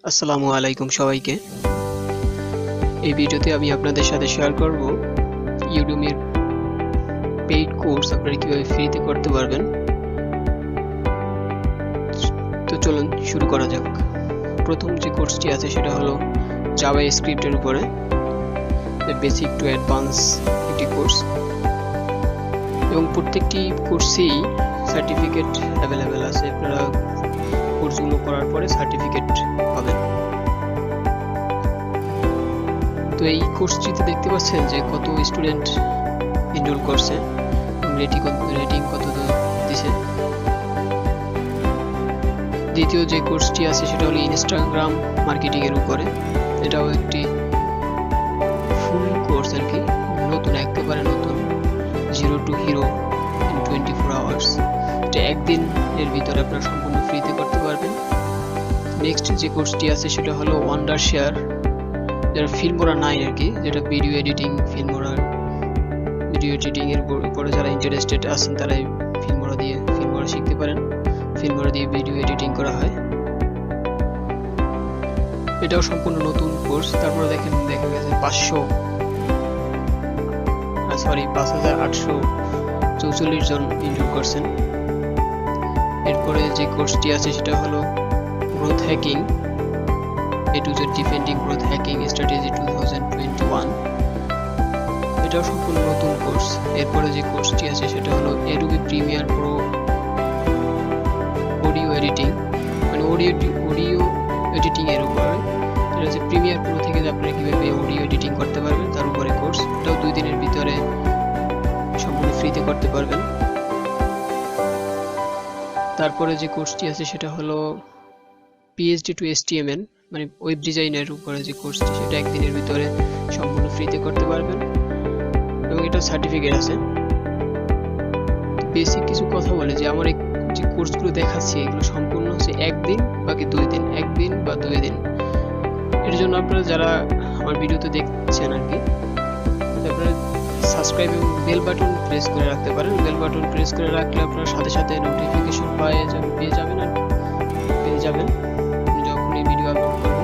আসসালামু আলাইকুম সবাইকে। এই ভিডিওতে আমি আপনাদের সাথে শেয়ার করব ইউডেমির পেইড কোর্স আপনারা কিভাবে ফ্রিতে করতে পারবেন। তো চলুন শুরু করা যাক। প্রথম যে কোর্সটি আছে সেটা হলো জাভা স্ক্রিপ্টের উপরে বেসিক টু অ্যাডভান্স একটি কোর্স, এবং প্রত্যেকটি কোর্সেই সার্টিফিকেট অ্যাভেলেবেল আছে। আপনারা কোর্সগুলো করার পরে সার্টিফিকেট পাবেন। তো এই কোর্সটিতে দেখতে পাচ্ছেন যে কত স্টুডেন্ট এনরোল করছে এবং রেটিং কত দিছে। দ্বিতীয় যে কোর্সটি আছে সেটা হলো ইনস্টাগ্রাম মার্কেটিং এর উপরে। এটাও একটি ফুল কোর্স আর কি, নতুন, একেবারে নতুন, zero two hero in 24 hours. এটা একদিন এর ভিতরে আপনারা সম্পূর্ণ ফ্রিতে করতে পারবেন। নেক্সট যে কোর্সটি আছে সেটা হলো ওয়ান্ডার শেয়ার, যেটা ফিল্মোরা নাই আর কি, যেটা video editing, Filmora video editing এর উপরে যারা ইন্টারেস্টেড আছেন তারা ফিল্মোরা শিখতে পারেন। ফিল্মোরা দিয়ে ভিডিও এডিটিং করা হয়। এটাও সম্পূর্ণ নতুন কোর্স। তারপরে দেখা গেছে 5,844 জন এনরোল করছেন। এরপরে যে কোর্সটি আছে সেটা হলো growth hacking, A to Z defending growth hacking strategy 2021। এটাও সম্পূর্ণ নতুন কোর্স। এরপরে যে কোর্সটি আছে সেটা হলো Adobe Premiere Pro audio editing, মানে অডিও এডিটিং এর উপরে। এটা হচ্ছে প্রিমিয়ার প্রো থেকে আপনারা কিভাবে অডিও এডিটিং করতে পারবেন তার উপরে কোর্স। এটাও 2 দিনের ভিতরে সম্পূর্ণ ফ্রিতে করতে পারবেন। তারপরে যে কোর্সটি আছে সেটা হলো PhD টু HTML, মানে ওয়েব ডিজাইনের উপরে যে কোর্সটি, সেটা একদিনের ভিতরে সম্পূর্ণ ফ্রিতে করতে পারবেন এবং এটা সার্টিফিকেট আছে। বেসিক কিছু কথা বলে যে আমার যে কোর্সগুলো দেখাচ্ছি এগুলো সম্পূর্ণ হচ্ছে একদিন বাকি 2 দিন, একদিন বা 2 দিন। এর জন্য আপনারা যারা আমার ভিডিওতে দেখছেন আর কি, আপনারা সাবস্ক্রাইব এবং বেল বাটন প্রেস করে রাখতে পারেন। বেল বাটন প্রেস করে রাখলে আপনারা সাথে সাথে নোটিফিকেশন পেয়ে যাবেন যখন এই ভিডিও আপলোড করব।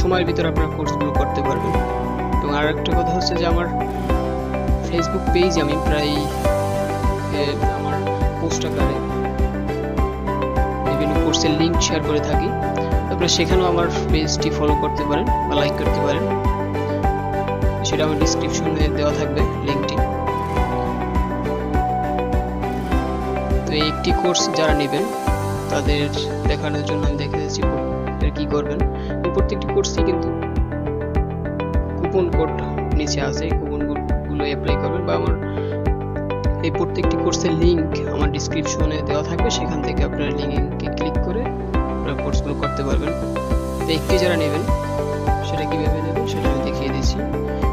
সময়ের ভিতরে আপনারা কোর্সগুলো করতে পারবেন। এবং আর একটা কথা হচ্ছে যে আমার ফেসবুক পেজ আমি প্রায় আমার পোস্ট আকারে বিভিন্ন কোর্সের লিঙ্ক শেয়ার করে থাকি। আপনারা সেখানেও আমার পেজটি ফলো করতে পারেন বা লাইক করতে পারেন, সেটা আমার ডিসক্রিপশনে দেওয়া থাকবে লিঙ্কটি। তো এই একটি কোর্স যারা নেবেন তাদের দেখানোর জন্য আমি দেখে দিচ্ছি কি করবেন। প্রত্যেকটি কোর্সই কিন্তু কুপন কোড নিচে আছে, এই কুপনগুলো অ্যাপ্লাই করবেন, বা আমার এই প্রত্যেকটি কোর্সের লিঙ্ক আমার ডিসক্রিপশনে দেওয়া থাকবে, সেখান থেকে আপনারা লিঙ্কে ক্লিক করে আপনারা কোর্সগুলো করতে পারবেন। তো একটি যারা নেবেন সেটা কিভাবে নেবেন সেটা আমি দেখিয়ে দিচ্ছি।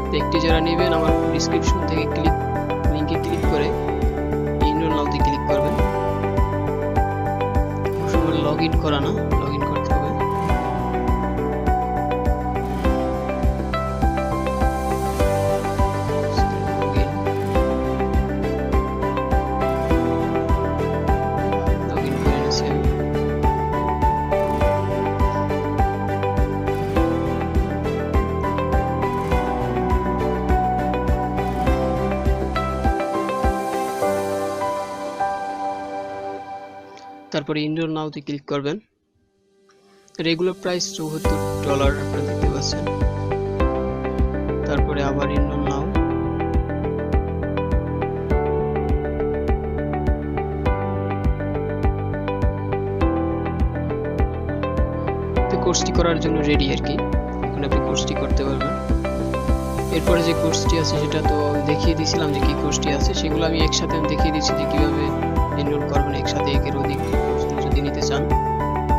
তো একটি যারা নেবেন আমার ডিসক্রিপশন থেকে লিঙ্কে ক্লিক করে এনরোল নাওতে ক্লিক করবেন। সময় লগ ইন করা না, লগ ইন করতে হবে। তারপরে এনরোল নাওতে ক্লিক করবেন। রেগুলার প্রাইস $74 আপনারা দেখতে পাচ্ছেন। তারপরে আবার এনরোল নাও। তো কোর্সটি করার জন্য রেডি আর কি, এখন আপনি কোর্সটি করতে পারবেন। এরপরে যে কোর্সটি আছে সেটা তো দেখিয়ে দিয়েছিলাম যে কি কোর্সটি আছে, সেগুলো আমি একসাথে দেখিয়ে দিচ্ছি যে কিভাবে এনরোল করবেন একসাথে একের অধিক যদি নিতে চান।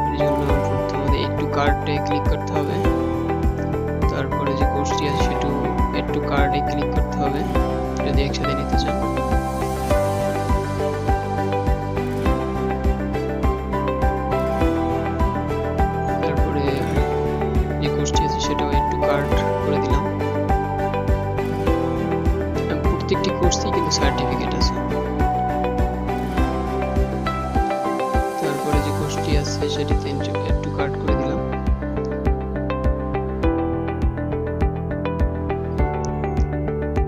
এর জন্য প্রথমে একটু কার্ডে ক্লিক করতে হবে। তারপরে যে কোর্সটি আছে সেটা একটু কার্ডে ক্লিক করতে হবে যদি একসাথে নিতে চান। তারপরে যে কোর্সটি আছে সেটাও একটু কার্ড করে দিলাম। প্রত্যেকটি কোর্সেই কিন্তু সার্টিফিকেট আছে। তারপরে যে কোর্সটি আছে সেটিতে অ্যাড টু কার্ট করে দিলাম।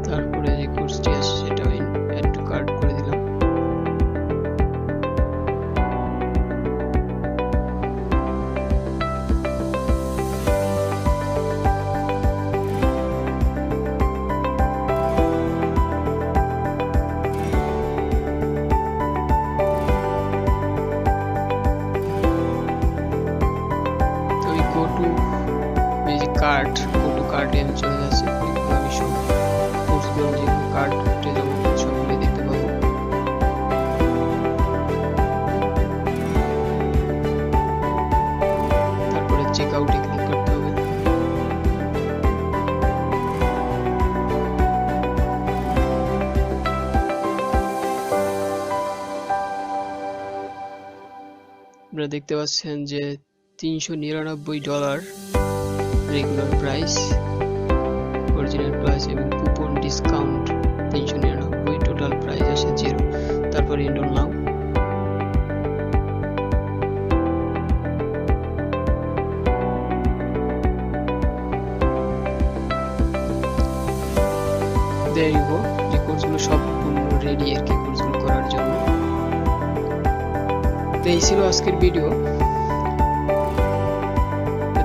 তারপরে যে কোর্সটি আছে সেটা অ্যাড টু কার্ট করে দিলাম। কার্ট গো টু কার্টে আমি চলে যাচ্ছি। আমি সব কোর্সগুলো যেগুলো কার্টে যাবো সবগুলো দেখতে পাবো। তারপরে চেক আউটে ক্লিক করতে হবে। আপনারা দেখতে পাচ্ছেন যে $399 রেগুলার প্রাইস, অরিজিনাল প্রাইস এবং কুপন ডিসকাউন্ট 399, টোটাল প্রাইস আসে 0। তারপর এন্ড অন নাও। দেয়ার ইউ গো, যে কোর্সগুলো সম্পূর্ণ রেডি আর কি কোর্সগুলো করার জন্য। তো এই ছিল আজকের video.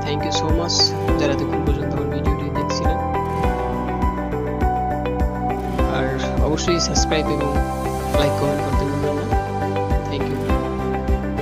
Thank you so much যারা এতক্ষণ পর্যন্ত আমার ভিডিওটি দেখছিলেন। আর অবশ্যই সাবস্ক্রাইব এবং লাইক কমেন্ট